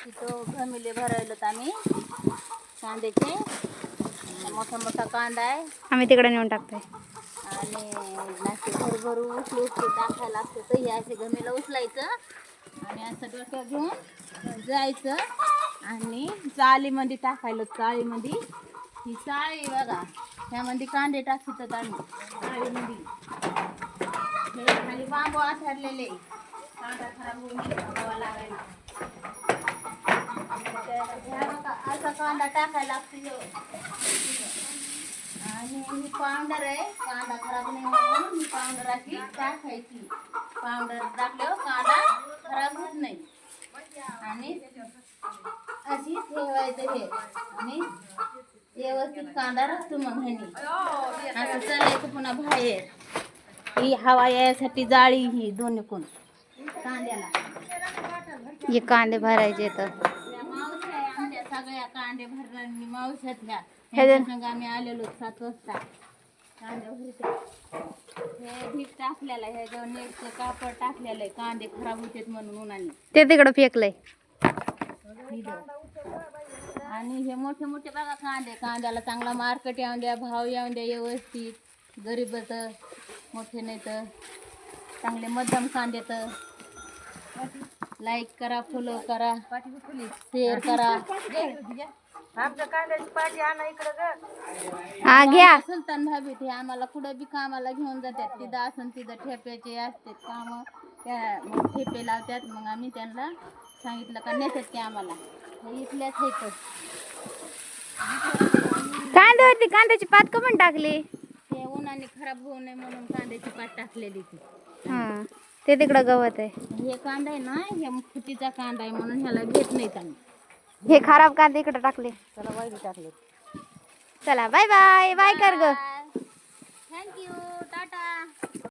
तिथं घमिले भरायलेत आम्ही कांद्याचे. मोठा मोठा कांदा आहे आम्ही तिकडे नेऊन टाकतोय. आणि नाश्ते भरभरू उचलून टाकायला लागतं. तर हे असे घमेला उचलायचं आणि असं डोक्यात घेऊन जायचं आणि चाळीमध्ये टाकायला. चाळीमध्ये ही चाळी बघा, त्यामध्ये कांदे टाकतात आम्ही चाळीमध्ये. हे खाली बांबू आथरलेले, कांदा खराब होऊन हवा लागायला. असा कांदा टाकायला लागतो. आणि ही पावडर आहे, कांदा खराब नाही म्हणून ही पावडर अशी टाकायची. पावडर टाकल्यावर कांदा खराब होत नाही. आणि अशी ठेवायचं हे आणि व्यवस्थित कांदा राहतो. मग ह्यानी असं चालायचं पुन्हा बाहेर. ही हवा यासाठी जाळी ही दोन्ही कोण कांद्याला. हे कांदे भरायचे तर त्या मावशी आहे आमच्या सगळ्या कांदे भरणारी मावशातल्या. हे ह्यांच्या संग आम्ही आलेलो 7 वाजता कांदे भरते. हे भीक टाकलेलं आहे, हे नेटचं कापड टाकलेलं आहे. कांदे खराब होतात म्हणून उन्हाने. ते तिकडं फेकलंय. आणि हे मोठे मोठे बघा कांदे. कांद्याला चांगला मार्केट येऊन द्या, भाव येऊन द्या व्यवस्थित. गरीबच मोठे नाही तर चांगले मध्यम कांदे. तर लाईक करा, फॉलो करा, शेअर करा. आमच्या कांद्याची पाठी आणा इकडं. हा घ्या. सुलतान भाभी ते आम्हाला कुठं बी कामाला घेऊन जातात. तिथं असून तिथं ठेप्याचे असतात कामं. त्या मग ठेपे लावतात. मग आम्ही त्यांना सांगितलं का नेतात ते आम्हाला. हे इथल्याच आहेत. कांद्यावरती कांद्याची पात का पण टाकली? ते उन्हाने खराब होऊ नये म्हणून कांद्याची पात टाकलेली ती. हा ते तिकडं गवत आहे. हे कांदा आहे ना, हे फुटीचा कांदा आहे म्हणून ह्याला घेत नाहीत आम्ही. हे खराब कांदे इकडे टाकले. चला वाईट टाकले. चला बाय बाय. बाय कर ग. थँक्यू.